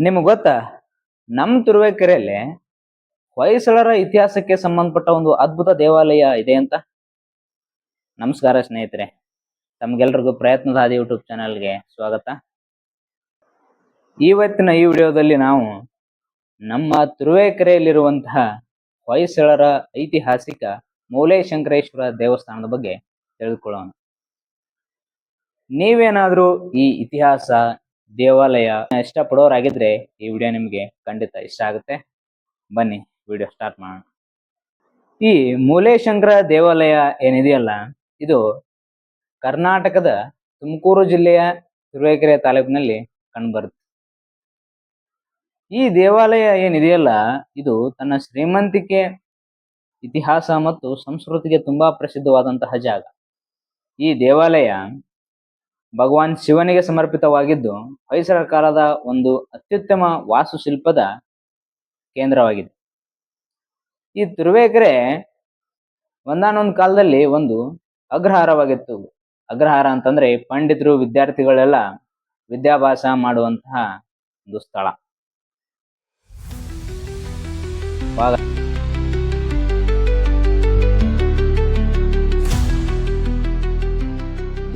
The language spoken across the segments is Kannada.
ನಿಮ್ಗೆ ಗೊತ್ತಾ, ನಮ್ಮ ತುರುವೇಕೆರೆಯಲ್ಲಿ ಹೊಯ್ಸಳರ ಇತಿಹಾಸಕ್ಕೆ ಸಂಬಂಧಪಟ್ಟ ಒಂದು ಅದ್ಭುತ ದೇವಾಲಯ ಇದೆ ಅಂತ. ನಮಸ್ಕಾರ ಸ್ನೇಹಿತರೆ, ತಮ್ಗೆಲ್ರಿಗೂ ಪ್ರಯತ್ನದ ಹಾದಿ ಯೂಟ್ಯೂಬ್ ಚಾನಲ್ಗೆ ಸ್ವಾಗತ. ಇವತ್ತಿನ ಈ ವಿಡಿಯೋದಲ್ಲಿ ನಾವು ನಮ್ಮ ತುರುವೇಕೆರೆಯಲ್ಲಿರುವಂತಹ ಹೊಯ್ಸಳರ ಐತಿಹಾಸಿಕ ಮೂಲೆಶಂಕರೇಶ್ವರ ದೇವಸ್ಥಾನದ ಬಗ್ಗೆ ತಿಳಿದುಕೊಳ್ಳೋಣ. ನೀವೇನಾದ್ರೂ ಈ ಇತಿಹಾಸ ದೇವಾಲಯ ಇಷ್ಟಪಡೋರಾಗಿದ್ರೆ ಈ ವಿಡಿಯೋ ನಿಮಗೆ ಖಂಡಿತ ಇಷ್ಟ ಆಗುತ್ತೆ. ಬನ್ನಿ ವಿಡಿಯೋ ಸ್ಟಾರ್ಟ್ ಮಾಡೋಣ. ಈ ಮೂಲೆಶಂಕರ ದೇವಾಲಯ ಏನಿದೆಯಲ್ಲ, ಇದು ಕರ್ನಾಟಕದ ತುಮಕೂರು ಜಿಲ್ಲೆಯ ತುರುವೇಕೆರೆ ತಾಲೂಕಿನಲ್ಲಿ ಕಂಡುಬರುತ್ತೆ. ಈ ದೇವಾಲಯ ಏನಿದೆಯಲ್ಲ, ಇದು ತನ್ನ ಶ್ರೀಮಂತಿಕೆ, ಇತಿಹಾಸ ಮತ್ತು ಸಂಸ್ಕೃತಿಗೆ ತುಂಬಾ ಪ್ರಸಿದ್ಧವಾದಂತಹ ಜಾಗ. ಈ ದೇವಾಲಯ ಭಗವಾನ್ ಶಿವನಿಗೆ ಸಮರ್ಪಿತವಾಗಿದ್ದು ಹೊಯ್ಸಳ ಕಾಲದ ಒಂದು ಅತ್ಯುತ್ತಮ ವಾಸ್ತುಶಿಲ್ಪದ ಕೇಂದ್ರವಾಗಿದೆ. ಈ ತುರುವೇಕೆರೆ ಒಂದಾನೊಂದು ಕಾಲದಲ್ಲಿ ಒಂದು ಅಗ್ರಹಾರವಾಗಿತ್ತು. ಅಗ್ರಹಾರ ಅಂತಂದ್ರೆ ಪಂಡಿತರು, ವಿದ್ಯಾರ್ಥಿಗಳೆಲ್ಲ ವಿದ್ಯಾಭ್ಯಾಸ ಮಾಡುವಂತಹ ಒಂದು ಸ್ಥಳ.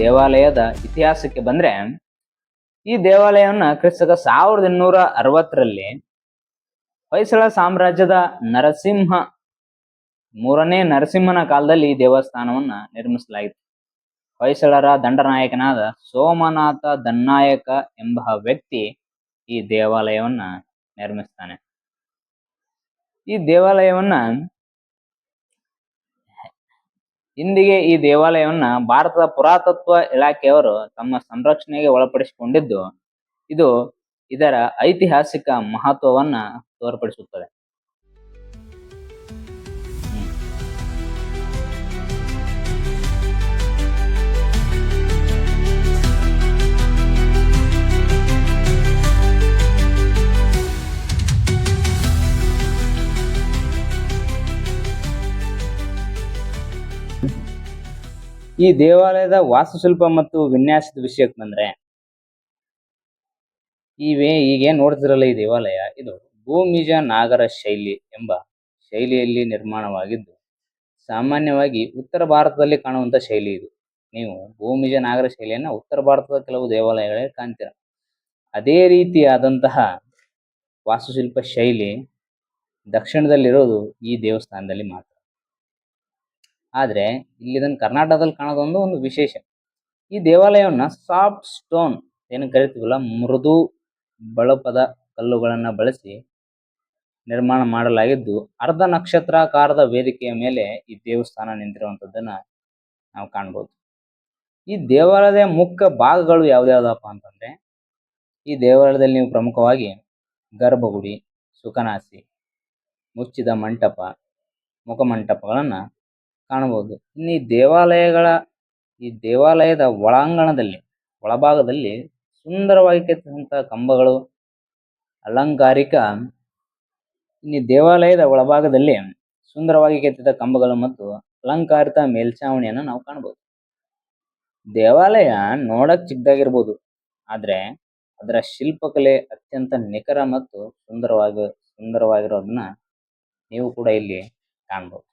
ದೇವಾಲಯದ ಇತಿಹಾಸಕ್ಕೆ ಬಂದ್ರೆ, ಈ ದೇವಾಲಯವನ್ನ ಕ್ರಿಸ್ತಕ 1860ರಲ್ಲಿ ಹೊಯ್ಸಳ ಸಾಮ್ರಾಜ್ಯದ ಮೂರನೇ ನರಸಿಂಹನ ಕಾಲದಲ್ಲಿ ಈ ದೇವಸ್ಥಾನವನ್ನ ನಿರ್ಮಿಸಲಾಗಿತ್ತು. ಹೊಯ್ಸಳರ ದಂಡನಾಯಕನಾದ ಸೋಮನಾಥ ದನ್ನಾಯಕ ಎಂಬ ವ್ಯಕ್ತಿ ಈ ದೇವಾಲಯವನ್ನ ನಿರ್ಮಿಸ್ತಾನೆ. ಈ ದೇವಾಲಯವನ್ನ ಇಂದಿಗೆ ಈ ದೇವಾಲಯವನ್ನ ಭಾರತದ ಪುರಾತತ್ವ ಇಲಾಖೆಯವರು ತಮ್ಮ ಸಂರಕ್ಷಣೆಗೆ ಒಳಪಡಿಸಿಕೊಂಡಿದ್ದು, ಇದು ಇದರ ಐತಿಹಾಸಿಕ ಮಹತ್ವವನ್ನ ತೋರ್ಪಡಿಸುತ್ತದೆ. ಈ ದೇವಾಲಯದ ವಾಸ್ತುಶಿಲ್ಪ ಮತ್ತು ವಿನ್ಯಾಸದ ವಿಷಯಕ್ಕೆ ಬಂದ್ರೆ, ಈಗೇನ್ ನೋಡ್ತಿರಲ್ಲ ಈ ದೇವಾಲಯ, ಇದು ಭೂಮಿಜ ನಾಗರ ಶೈಲಿ ಎಂಬ ಶೈಲಿಯಲ್ಲಿ ನಿರ್ಮಾಣವಾಗಿದ್ದು, ಸಾಮಾನ್ಯವಾಗಿ ಉತ್ತರ ಭಾರತದಲ್ಲಿ ಕಾಣುವಂತ ಶೈಲಿ ಇದು. ನೀವು ಭೂಮಿಜ ನಾಗರ ಶೈಲಿಯನ್ನ ಉತ್ತರ ಭಾರತದ ಕೆಲವು ದೇವಾಲಯಗಳಲ್ಲಿ ಕಾಣ್ತೀರ. ಅದೇ ರೀತಿಯಾದಂತಹ ವಾಸ್ತುಶಿಲ್ಪ ಶೈಲಿ ದಕ್ಷಿಣದಲ್ಲಿರೋದು ಈ ದೇವಸ್ಥಾನದಲ್ಲಿ ಮಾತ್ರ. ಆದ್ರೆ ಇಲ್ಲಿ ಇದನ್ನು ಕರ್ನಾಟಕದಲ್ಲಿ ಕಾಣೋದೊಂದು ಒಂದು ವಿಶೇಷ. ಈ ದೇವಾಲಯವನ್ನ ಸಾಫ್ಟ್ ಸ್ಟೋನ್ ಏನು ಕರಿತೀವಲ್ಲ, ಮೃದು ಬಳಪದ ಕಲ್ಲುಗಳನ್ನ ಬಳಸಿ ನಿರ್ಮಾಣ ಮಾಡಲಾಗಿದ್ದು, ಅರ್ಧ ನಕ್ಷತ್ರಾಕಾರದ ವೇದಿಕೆಯ ಮೇಲೆ ಈ ದೇವಸ್ಥಾನ ನಿಂತಿರುವಂತದ್ದನ್ನ ನಾವು ಕಾಣ್ಬೋದು. ಈ ದೇವಾಲಯದ ಮುಖ್ಯ ಭಾಗಗಳು ಯಾವ್ದಾವ್ದಪ್ಪ ಅಂತಂದ್ರೆ, ಈ ದೇವಾಲಯದಲ್ಲಿ ನೀವು ಪ್ರಮುಖವಾಗಿ ಗರ್ಭಗುಡಿ, ಸುಖನಾಸಿ, ಮುಚ್ಚಿದ ಮಂಟಪ, ಮುಖಮಂಟಪಗಳನ್ನ ಕಾಣಬಹುದು. ಇನ್ನು ಈ ದೇವಾಲಯದ ಒಳಭಾಗದಲ್ಲಿ ಸುಂದರವಾಗಿ ಕೆತ್ತಿದಂತಹ ಕಂಬಗಳು, ದೇವಾಲಯದ ಒಳಭಾಗದಲ್ಲಿ ಸುಂದರವಾಗಿ ಕೆತ್ತಿದ ಕಂಬಗಳು ಮತ್ತು ಅಲಂಕಾರಿತ ಮೇಲ್ಛಾವಣಿಯನ್ನು ನಾವು ಕಾಣಬಹುದು. ದೇವಾಲಯ ನೋಡಕ್ ಚಿಕ್ಕದಾಗಿರ್ಬೋದು, ಆದ್ರೆ ಅದರ ಶಿಲ್ಪಕಲೆ ಅತ್ಯಂತ ನಿಖರ ಮತ್ತು ಸುಂದರವಾಗಿರೋದನ್ನ ನೀವು ಕೂಡ ಇಲ್ಲಿ ಕಾಣಬಹುದು.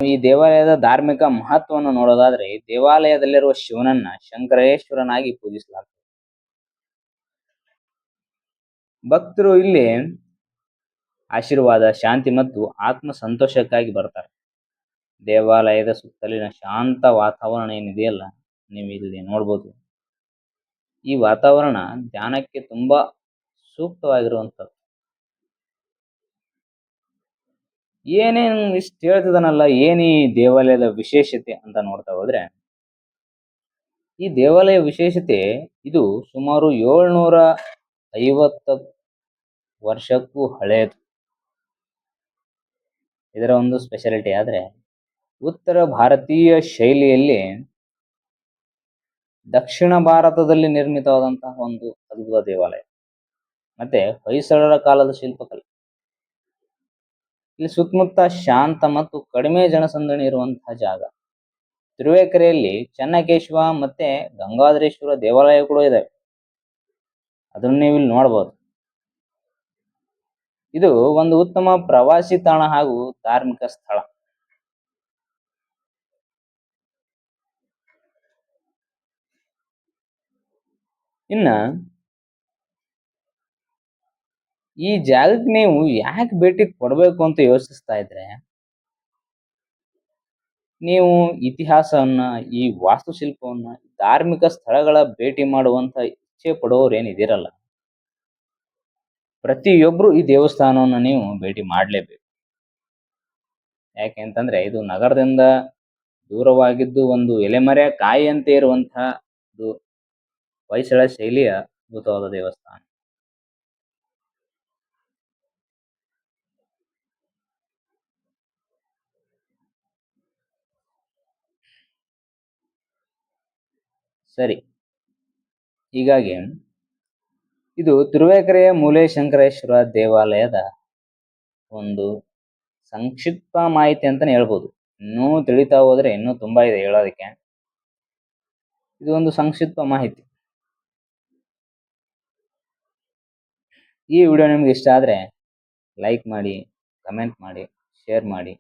ಈ ದೇವಾಲಯದ ಧಾರ್ಮಿಕ ಮಹತ್ವವನ್ನು ನೋಡೋದಾದ್ರೆ, ಈ ದೇವಾಲಯದಲ್ಲಿರುವ ಶಿವನನ್ನ ಶಂಕರೇಶ್ವರನಾಗಿ ಪೂಜಿಸಲಾಗ್ತದೆ. ಭಕ್ತರು ಇಲ್ಲಿ ಆಶೀರ್ವಾದ, ಶಾಂತಿ ಮತ್ತು ಆತ್ಮ ಸಂತೋಷಕ್ಕಾಗಿ ಬರ್ತಾರೆ. ದೇವಾಲಯದ ಸುತ್ತಲಿನ ಶಾಂತ ವಾತಾವರಣ ಏನಿದೆಯಲ್ಲ, ನೀವು ಇಲ್ಲಿ ನೋಡ್ಬೋದು. ಈ ವಾತಾವರಣ ಧ್ಯಾನಕ್ಕೆ ತುಂಬಾ ಸೂಕ್ತವಾಗಿರುವಂಥದ್ದು. ಏನೇನು ಇಷ್ಟು ಹೇಳ್ತಿದಾನಲ್ಲ, ಏನ್ ಈ ದೇವಾಲಯದ ವಿಶೇಷತೆ ಅಂತ ನೋಡ್ತಾ ಹೋದ್ರೆ, ಈ ದೇವಾಲಯ ವಿಶೇಷತೆ ಇದು ಸುಮಾರು 750 ವರ್ಷಕ್ಕೂ ಹಳೆಯದು. ಇದರ ಒಂದು ಸ್ಪೆಷಾಲಿಟಿ ಆದ್ರೆ, ಉತ್ತರ ಭಾರತೀಯ ಶೈಲಿಯಲ್ಲಿ ದಕ್ಷಿಣ ಭಾರತದಲ್ಲಿ ನಿರ್ಮಿತವಾದಂತಹ ಒಂದು ಅದ್ಭುತ ದೇವಾಲಯ. ಮತ್ತೆ ಹೊಯ್ಸಳರ ಕಾಲದ ಶಿಲ್ಪಕಲೆ. ಇಲ್ಲಿ ಸುತ್ತಮುತ್ತ ಶಾಂತ ಮತ್ತು ಕಡಿಮೆ ಜನಸಂದಣಿ ಇರುವಂತಹ ಜಾಗ. ತಿರುವೇಕೆರೆಯಲ್ಲಿ ಚೆನ್ನಕೇಶವ ಮತ್ತೆ ಗಂಗಾಧರೇಶ್ವರ ದೇವಾಲಯ ಕೂಡ ಇದೆ. ಅದನ್ನ ನೀವು ಇಲ್ಲಿ ನೋಡಬಹುದು. ಇದು ಒಂದು ಉತ್ತಮ ಪ್ರವಾಸಿ ತಾಣ ಹಾಗೂ ಧಾರ್ಮಿಕ ಸ್ಥಳ. ಇನ್ನ ಈ ಜಾಗಕ್ಕೆ ನೀವು ಯಾಕೆ ಭೇಟಿ ಕೊಡಬೇಕು ಅಂತ ಯೋಚಿಸ್ತಾ ಇದ್ರೆ, ನೀವು ಇತಿಹಾಸವನ್ನ, ಈ ವಾಸ್ತುಶಿಲ್ಪವನ್ನ, ಧಾರ್ಮಿಕ ಸ್ಥಳಗಳ ಭೇಟಿ ಮಾಡುವಂತ ಇಚ್ಛೆ ಪಡುವವರು ಏನಿದಿರಲ್ಲ, ಪ್ರತಿಯೊಬ್ರು ಈ ದೇವಸ್ಥಾನವನ್ನ ನೀವು ಭೇಟಿ ಮಾಡ್ಲೇಬೇಕು. ಯಾಕೆಂತಂದ್ರೆ ಇದು ನಗರದಿಂದ ದೂರವಾಗಿದ್ದು ಒಂದು ಎಲೆಮರೆ ಕಾಯಿಯಂತೆ ಇರುವಂತಹ ಒಂದು ಹೊಯ್ಸಳ ಶೈಲಿಯ ಅದ್ಭುತವಾದ ದೇವಸ್ಥಾನ. ಸರಿ, ಹೀಗಾಗಿ ಇದು ತುರುವೇಕೆರೆಯ ಮೂಲೆಶಂಕರೇಶ್ವರ ದೇವಾಲಯದ ಒಂದು ಸಂಕ್ಷಿಪ್ತ ಮಾಹಿತಿ ಅಂತಾನೆ ಹೇಳ್ಬೋದು. ಇನ್ನೂ ತಿಳಿತಾ ಹೋದ್ರೆ ಇನ್ನೂ ತುಂಬಾ ಇದೆ ಹೇಳೋದಕ್ಕೆ. ಇದು ಒಂದು ಸಂಕ್ಷಿಪ್ತ ಮಾಹಿತಿ. ಈ ವಿಡಿಯೋ ನಿಮ್ಗೆ ಇಷ್ಟ ಆದ್ರೆ ಲೈಕ್ ಮಾಡಿ, ಕಮೆಂಟ್ ಮಾಡಿ, ಶೇರ್ ಮಾಡಿ.